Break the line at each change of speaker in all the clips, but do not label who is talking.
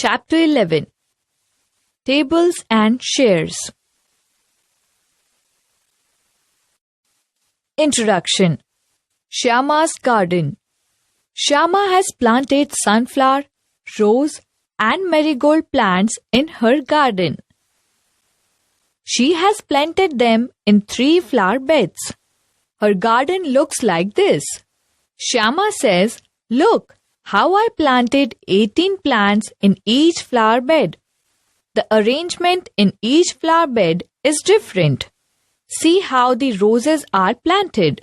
Chapter 11 Tables and Shares. Introduction. Shyama's garden. Shyama has planted sunflower, rose, and marigold plants in her garden. She has planted them in 3 flower beds. Her garden looks like this. Shyama says, "Look how I planted 18 plants in each flower bed. The arrangement in each flower bed is different. See how the roses are planted.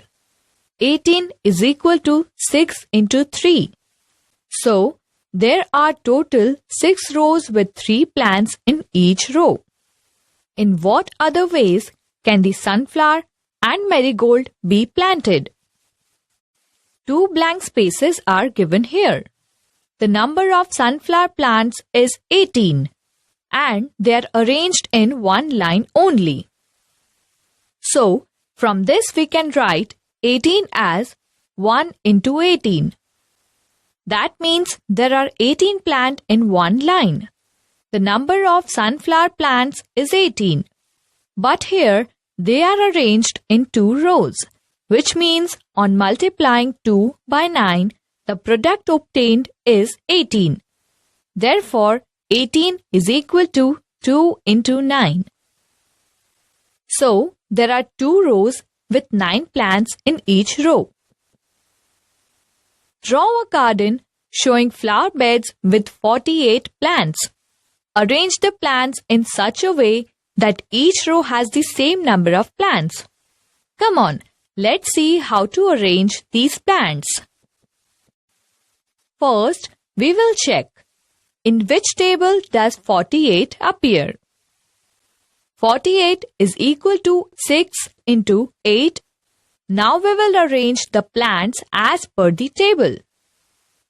18 is equal to 6 into 3. So, there are total 6 rows with 3 plants in each row. In what other ways can the sunflower and marigold be planted?" 2 blank spaces are given here. The number of sunflower plants is 18 and they are arranged in one line only. So, from this we can write 18 as 1 into 18. That means there are 18 plants in one line. The number of sunflower plants is 18. But here they are arranged in 2 rows, which means on multiplying 2 by 9, the product obtained is 18. Therefore, 18 is equal to 2 into 9. So, there are 2 rows with 9 plants in each row. Draw a garden showing flower beds with 48 plants. Arrange the plants in such a way that each row has the same number of plants. Come on, let's see how to arrange these plants. First, we will check in which table does 48 appear. 48 is equal to 6 into 8. Now we will arrange the plants as per the table.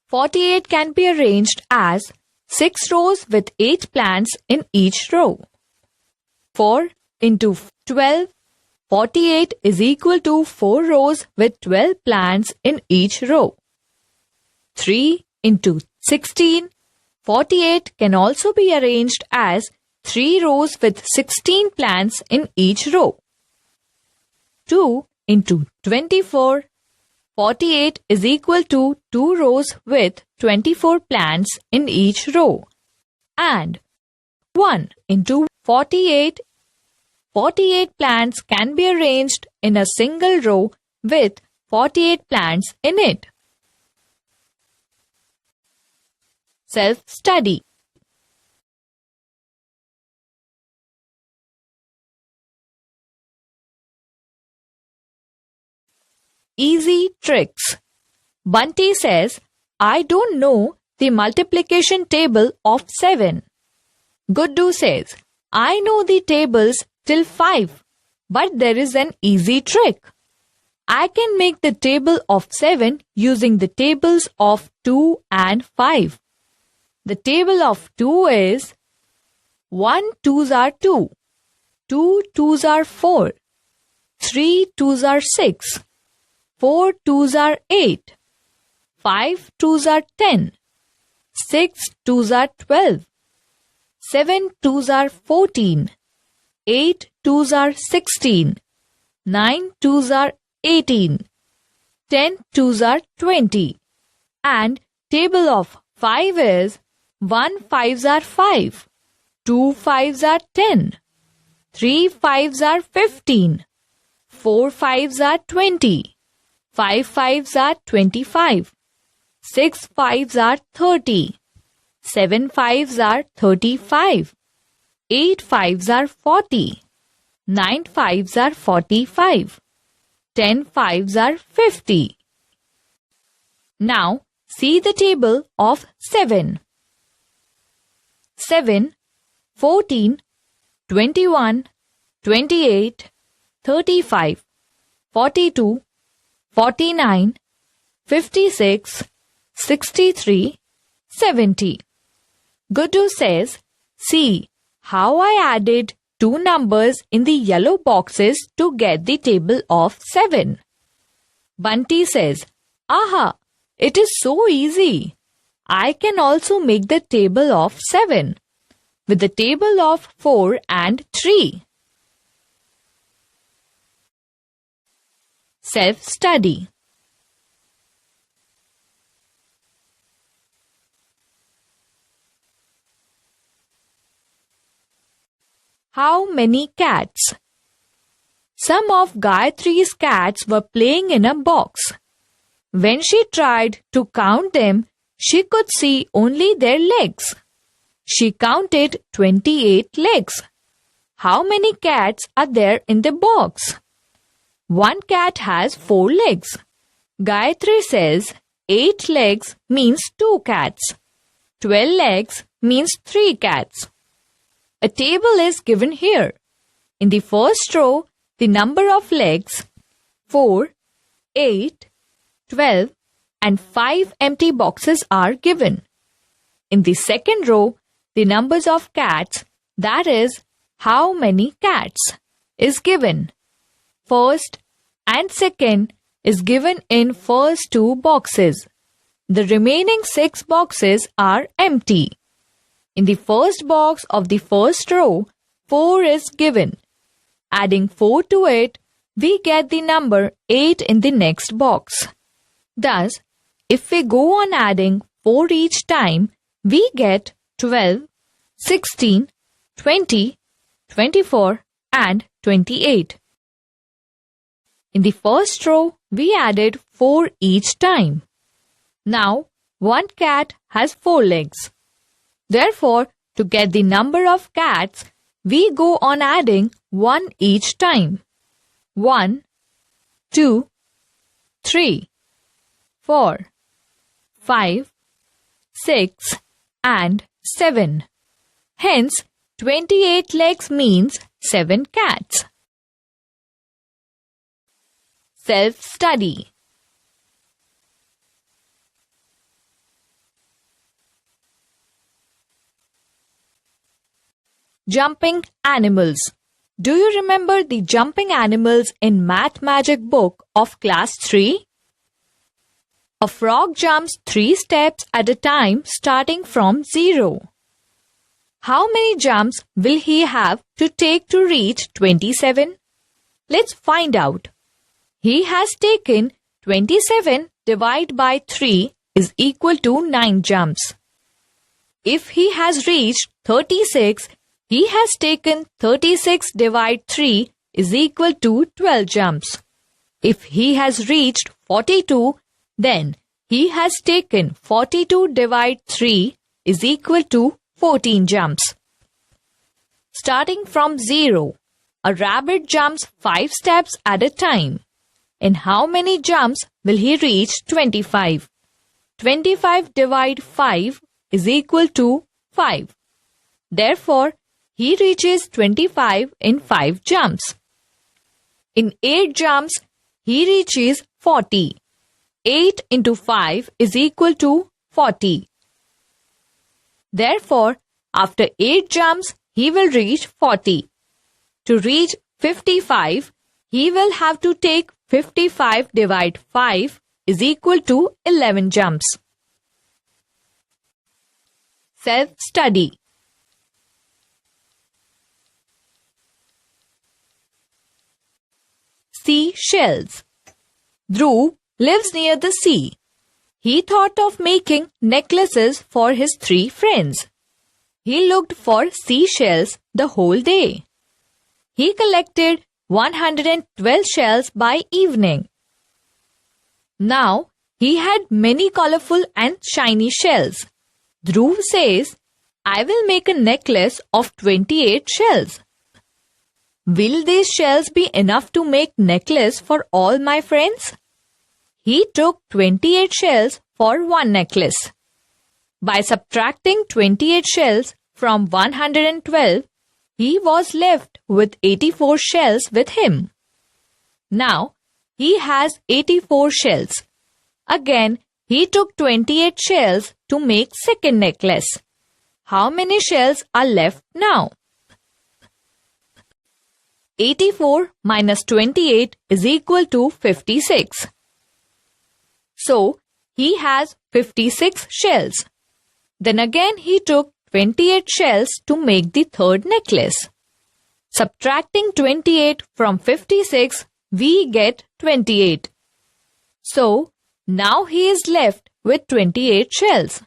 48 can be arranged as 6 rows with 8 plants in each row. 4 into 12. 48 is equal to 4 rows with 12 plants in each row. 3 into 16. 48 can also be arranged as 3 rows with 16 plants in each row. 2 into 24. 48 is equal to 2 rows with 24 plants in each row. And 1 into 48. 48 plants can be arranged in a single row with 48 plants in it. Self-study. Easy tricks. Bunty says, "I don't know the multiplication table of 7. Guddu says, "I know the tables till 5, but there is an easy trick. I can make the table of 7 using the tables of 2 and 5. The table of 2 is 1 2s are 2, 2 2s are 4, 3 2s are 6, 4 2s are 8, 5 2s are 10, 6 2s are 12, 7 2s are 14, 8 2s are 16, 9 2s are 18, 10 2s are 20, and table of 5 is 1 5s are 5, 2 5s are 10, 3 5s are 15, 4 5s are 20, 5 5s are 25, 6 5s are 30, 7 5s are 35, 8 5s are 40, 9 5s are 45, 10 5s are 50. Now, see the table of 7. 7, 14, 21, 28, 35, 42, 49, 56, 63, 70. Guddu says, "See how I added 2 numbers in the yellow boxes to get the table of 7. Bunty says, "Aha! It is so easy. I can also make the table of 7 with the table of 4 and 3. Self-study. How many cats? Some of Gayatri's cats were playing in a box. When she tried to count them, she could see only their legs. She counted 28 legs. How many cats are there in the box? One cat has 4 legs. Gayatri says 8 legs means 2 cats. 12 legs means 3 cats. A table is given here. In the first row, the number of legs 4, 8, 12 and 5 empty boxes are given. In the second row, the numbers of cats, that is, how many cats, is given. First and second is given in first 2 boxes. The remaining 6 boxes are empty. In the first box of the first row, 4 is given. Adding 4 to it, we get the number 8 in the next box. Thus, if we go on adding 4 each time, we get 12, 16, 20, 24 and 28. In the first row, we added 4 each time. Now, one cat has 4 legs. Therefore, to get the number of cats, we go on adding 1 each time. 1, 2, 3, 4, 5, 6 and 7. Hence, 28 legs means 7 cats. Self-study. Jumping animals. Do you remember the jumping animals in Math Magic book of class 3? A frog jumps 3 steps at a time starting from 0. How many jumps will he have to take to reach 27? Let's find out. He has taken 27 divided by 3 is equal to 9 jumps. If he has reached 36, he has taken 36 divided 3 is equal to 12 jumps. If he has reached 42, then he has taken 42 divided 3 is equal to 14 jumps. Starting from 0, a rabbit jumps 5 steps at a time. In how many jumps will he reach 25? 25 divided 5 is equal to 5. Therefore, he reaches 25 in 5 jumps. In 8 jumps, he reaches 40. 8 into 5 is equal to 40. Therefore, after 8 jumps, he will reach 40. To reach 55, he will have to take 55 divided 5 is equal to 11 jumps. Self-study. Seashells. Dhruv lives near the sea. He thought of making necklaces for his 3 friends. He looked for seashells the whole day. He collected 112 shells by evening. Now, he had many colorful and shiny shells. Dhruv says, I will make a necklace of 28 shells. Will these shells be enough to make necklace for all my friends? He took 28 shells for one necklace. By subtracting 28 shells from 112, he was left with 84 shells with him. Now, he has 84 shells. Again, he took 28 shells to make second necklace. How many shells are left now? 84 minus 28 is equal to 56. So, he has 56 shells. Then again he took 28 shells to make the third necklace. Subtracting 28 from 56, we get 28. So, now he is left with 28 shells.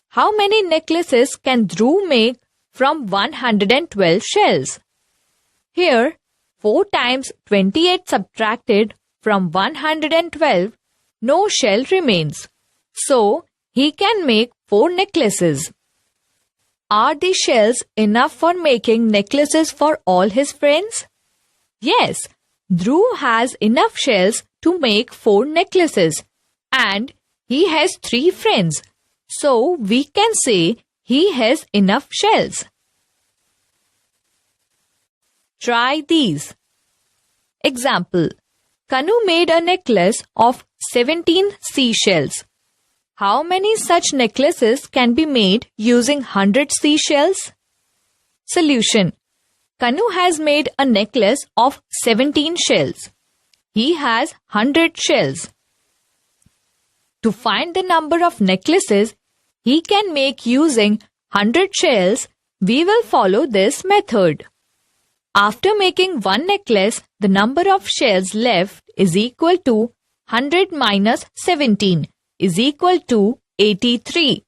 How many necklaces can Dhruv make from 112 shells? Here, 4 times 28 subtracted from 112, no shell remains. So, he can make 4 necklaces. Are the shells enough for making necklaces for all his friends? Yes, Dhruv has enough shells to make 4 necklaces and he has 3 friends. So, we can say he has enough shells. Try these. Example. Kanu made a necklace of 17 seashells. How many such necklaces can be made using 100 seashells? Solution. Kanu has made a necklace of 17 shells. He has 100 shells. To find the number of necklaces he can make using 100 shells, we will follow this method. After making one necklace, the number of shells left is equal to 100 minus 17 is equal to 83.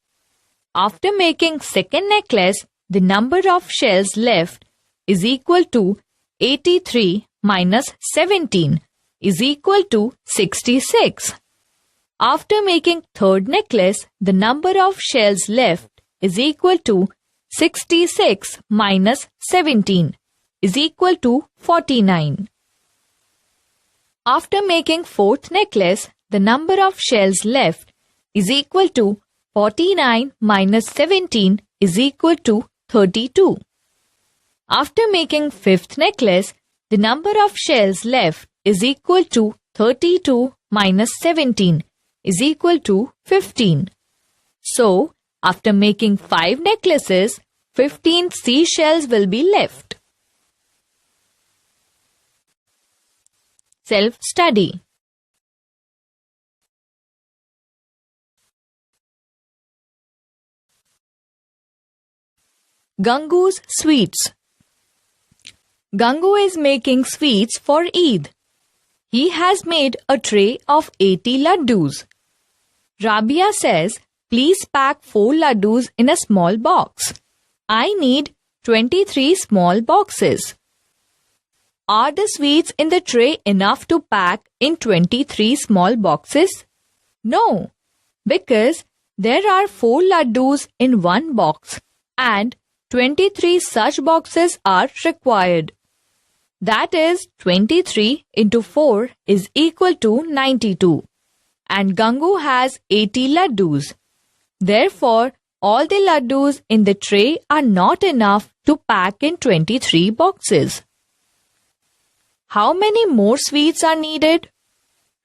After making second necklace, the number of shells left is equal to 83 minus 17 is equal to 66. After making third necklace, the number of shells left is equal to 66 minus 17 is equal to 49. After making fourth necklace, the number of shells left is equal to 49 minus 17 is equal to 32. After making fifth necklace, the number of shells left is equal to 32 minus 17 is equal to 15. So, after making 5 necklaces, 15 seashells will be left. Self-study. Gangu's sweets. Gangu is making sweets for Eid. He has made a tray of 80 laddus. Rabia says, please pack 4 laddus in a small box. I need 23 small boxes. Are the sweets in the tray enough to pack in 23 small boxes? No, because there are 4 laddus in one box and 23 such boxes are required. That is 23 into 4 is equal to 92. And Gangu has 80 laddus. Therefore, all the laddus in the tray are not enough to pack in 23 boxes. How many more sweets are needed?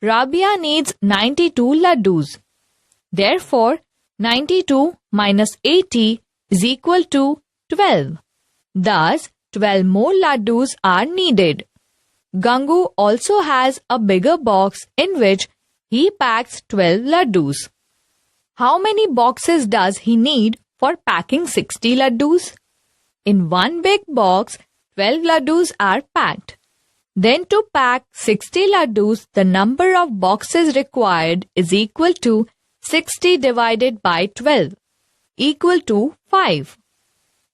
Rabia needs 92 laddus. Therefore, 92 minus 80 is equal to 12. Thus, 12 more laddus are needed. Gangu also has a bigger box in which he packs 12 laddus. How many boxes does he need for packing 60 laddus? In one big box, 12 laddus are packed. Then to pack 60 laddus, the number of boxes required is equal to 60 divided by 12, equal to 5.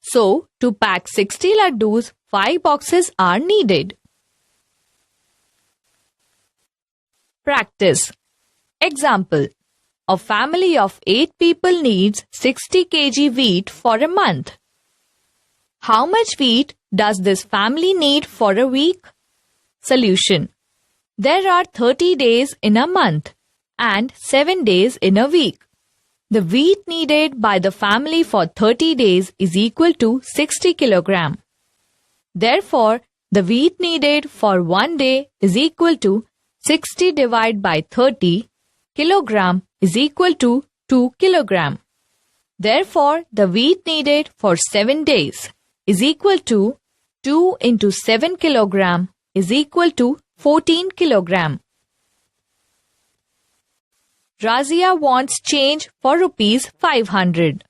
So, to pack 60 laddus, 5 boxes are needed. Practice. Example. A family of 8 people needs 60 kg wheat for a month. How much wheat does this family need for a week? Solution. There are 30 days in a month and 7 days in a week. The wheat needed by the family for 30 days is equal to 60 kg. Therefore, the wheat needed for 1 day is equal to 60 divided by 30 kg is equal to 2 kg. Therefore, the wheat needed for 7 days is equal to 2 into 7 kg is equal to 14 kg. Razia wants change for rupees 500.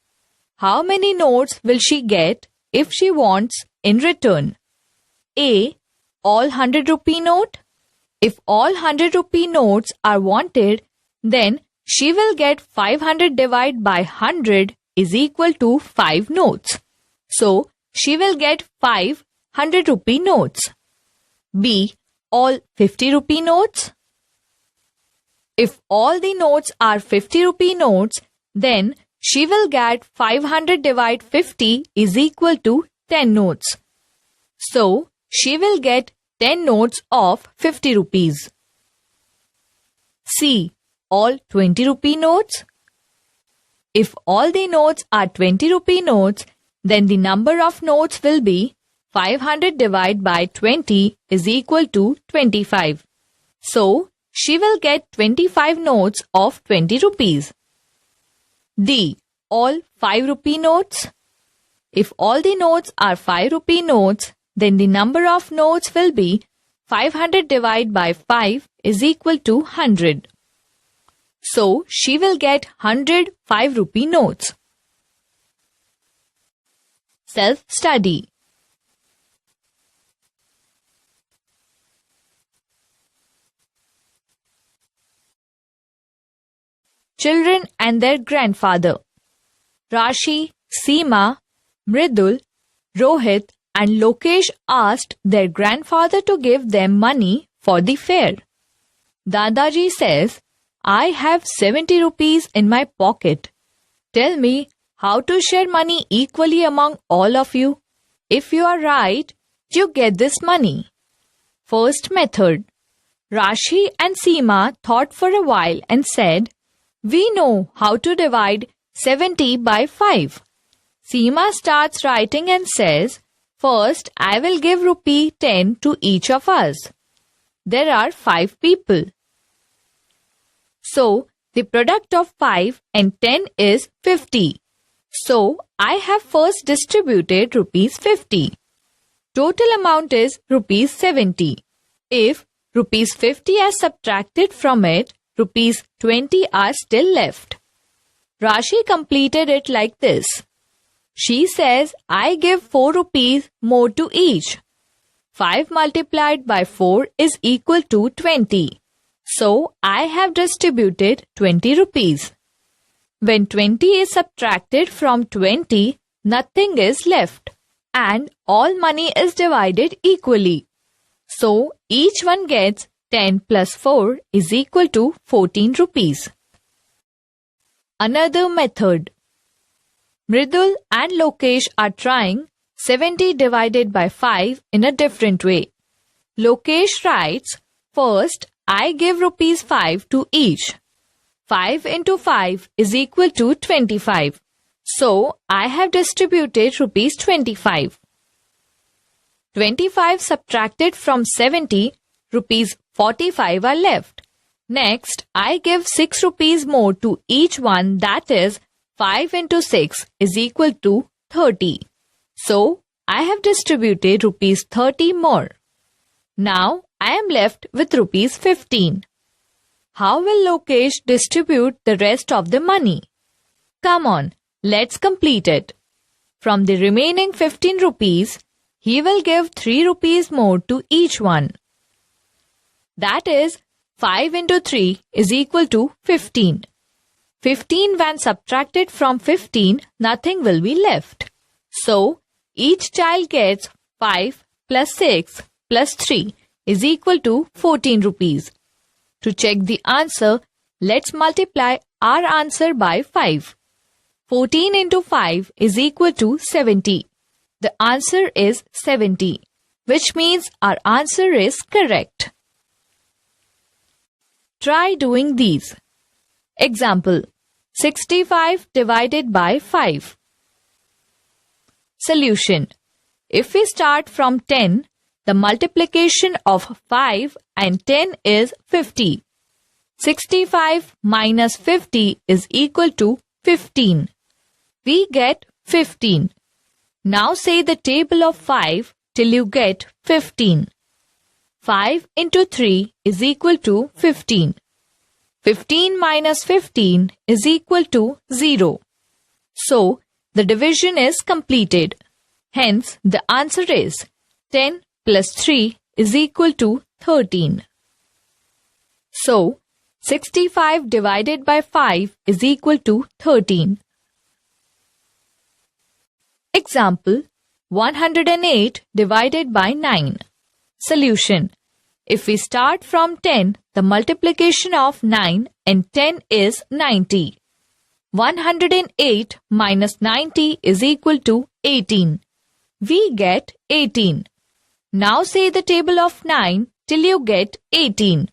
How many notes will she get if she wants in return? A. All 100 rupee note. If all 100 rupee notes are wanted, then she will get 500 divided by 100 is equal to 5 notes. So, she will get 5 100 rupee notes. B. All 50 rupee notes. If all the notes are 50 rupee notes, then she will get 500 divided 50 is equal to 10 notes. So, she will get 10 notes of 50 rupees. C. All 20 rupee notes. If all the notes are 20 rupee notes, then the number of notes will be 500 divided by 20 is equal to 25. So, she will get 25 notes of 20 rupees. D. All 5 rupee notes. If all the notes are 5 rupee notes, then the number of notes will be 500 divided by 5 is equal to 100. So, she will get 100 5 rupee notes. Self-study. Children and their grandfather. Rashi, Seema, Mridul, Rohit and Lokesh asked their grandfather to give them money for the fair. Dadaji says, I have 70 rupees in my pocket. Tell me how to share money equally among all of you. If you are right, you get this money. First method. Rashi and Seema thought for a while and said, we know how to divide 70 by 5. Seema starts writing and says, first, I will give rupee 10 to each of us. There are 5 people. So, the product of 5 and 10 is 50. So, I have first distributed rupees 50. Total amount is rupees 70. If rupees 50 are subtracted from it, rupees 20 are still left. Rashi completed it like this. She says, I give 4 rupees more to each. 5 multiplied by 4 is equal to 20. So, I have distributed 20 rupees. When 20 is subtracted from 20, nothing is left and all money is divided equally. So, each one gets 10 plus 4 is equal to 14 rupees. Another method. Mridul and Lokesh are trying 70 divided by 5 in a different way. Lokesh writes, first, I give rupees 5 to each. 5 into 5 is equal to 25. So, I have distributed rupees 25. 25 subtracted from 70, rupees 45 are left. Next, I give 6 rupees more to each one, that is 5 into 6 is equal to 30. So, I have distributed rupees 30 more. Now, I am left with rupees 15. How will Lokesh distribute the rest of the money? Come on, let's complete it. From the remaining 15 rupees, he will give 3 rupees more to each one. That is, 5 into 3 is equal to 15. 15 when subtracted from 15, nothing will be left. So, each child gets 5 plus 6 plus 3 is equal to 14 rupees. To check the answer, let's multiply our answer by 5. 14 into 5 is equal to 70. The answer is 70, which means our answer is correct. Try doing these. Example, 65 divided by 5. Solution. If we start from 10, the multiplication of 5 and 10 is 50. 65 minus 50 is equal to 15. We get 15. Now say the table of 5 till you get 15. 5 into 3 is equal to 15. 15 minus 15 is equal to 0. So, the division is completed. Hence, the answer is 10 plus 3 is equal to 13. So, 65 divided by 5 is equal to 13. Example, 108 divided by 9. Solution. If we start from 10, the multiplication of 9 and 10 is 90. 108 minus 90 is equal to 18. We get 18. Now say the table of 9 till you get 18.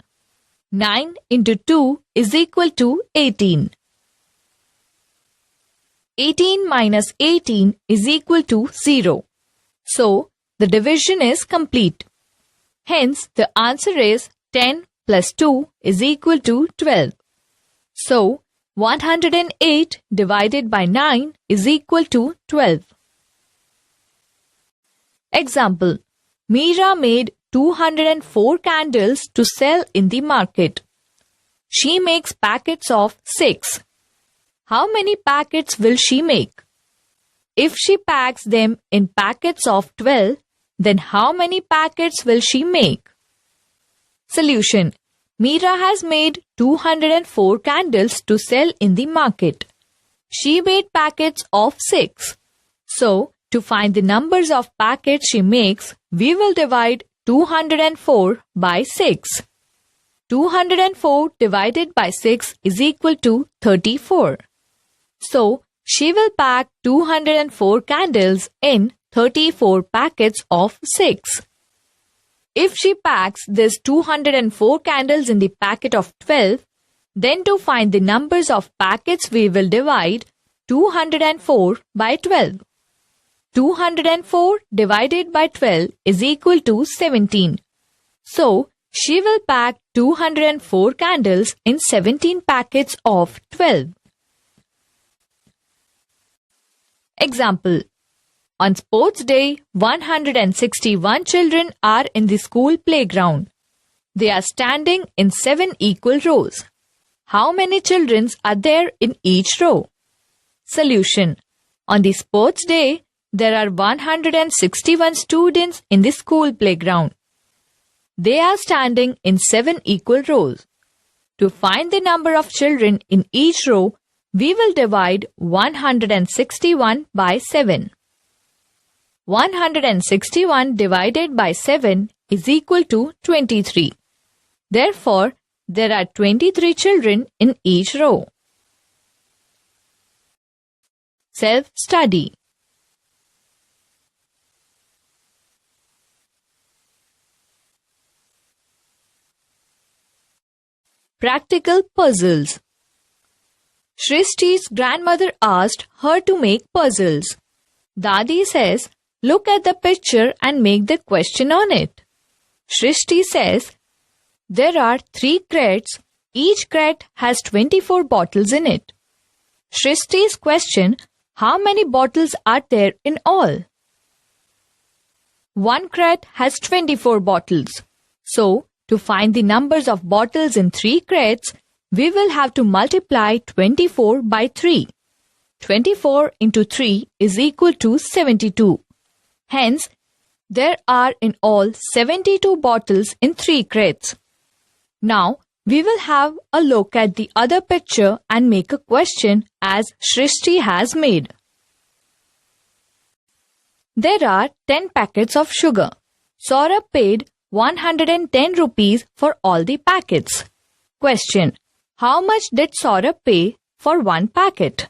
9 into 2 is equal to 18. 18 minus 18 is equal to 0. So, the division is complete. Hence, the answer is 10 plus 2 is equal to 12. So, 108 divided by 9 is equal to 12. Example, Meera made 204 candles to sell in the market. She makes packets of 6. How many packets will she make? If she packs them in packets of 12, then how many packets will she make? Solution. Meera has made 204 candles to sell in the market. She made packets of 6. So, to find the numbers of packets she makes, we will divide 204 by 6. 204 divided by 6 is equal to 34. So, she will pack 204 candles in 34 packets of 6. If she packs these 204 candles in the packet of 12, then to find the numbers of packets we will divide 204 by 12. 204 divided by 12 is equal to 17. So, she will pack 204 candles in 17 packets of 12. Example. On sports day, 161 children are in the school playground. They are standing in 7 equal rows. How many children are there in each row? Solution. On the sports day, there are 161 students in the school playground. They are standing in 7 equal rows. To find the number of children in each row, we will divide 161 by 7. 161 divided by 7 is equal to 23. Therefore, there are 23 children in each row. Self-study. Practical puzzles. Shrishti's grandmother asked her to make puzzles. Dadi says, look at the picture and make the question on it. Shrishti says, there are 3 crates. Each crate has 24 bottles in it. Shrishti's question, how many bottles are there in all? One crate has 24 bottles. So, to find the numbers of bottles in 3 crates, we will have to multiply 24 by 3. 24 into 3 is equal to 72. Hence, there are in all 72 bottles in 3 crates. Now, we will have a look at the other picture and make a question as Shrishti has made. There are 10 packets of sugar. Saurabh paid 110 rupees for all the packets. Question. How much did Saurabh pay for one packet?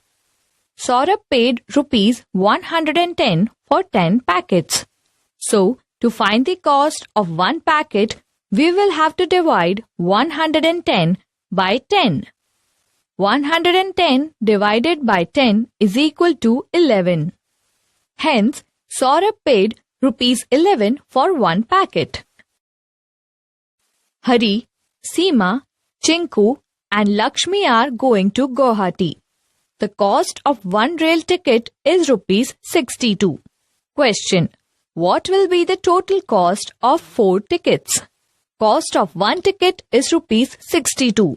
Saurabh paid rupees 110 for 10 packets. So, to find the cost of one packet, we will have to divide 110 by 10. 110 divided by 10 is equal to 11. Hence, Saurabh paid rupees 11 for one packet. Hari, Seema, Chinku and Lakshmi are going to Guwahati. The cost of one rail ticket is rupees 62. Question. What will be the total cost of 4 tickets? Cost of one ticket is rupees 62.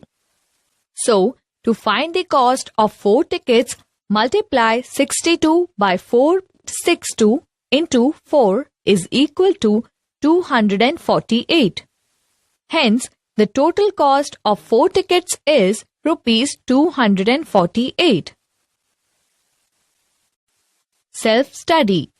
So, to find the cost of 4 tickets, Multiply 62 by 462 into 4 is equal to 248. Hence, the total cost of 4 tickets is rupees 248. Self-study.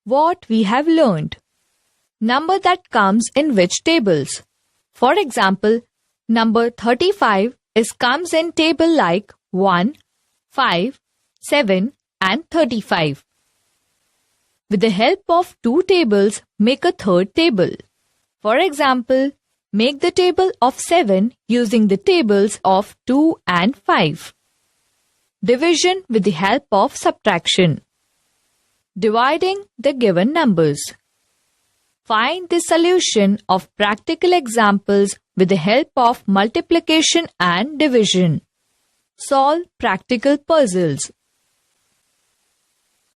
What we have learned. Number that comes in which tables. For example, number 35 comes in table like 1, 5, 7 and 35. With the help of two tables, make a third table. For example, make the table of 7 using the tables of 2 and 5. Division with the help of subtraction. Dividing the given numbers. Find the solution of practical examples with the help of multiplication and division. Solve practical puzzles.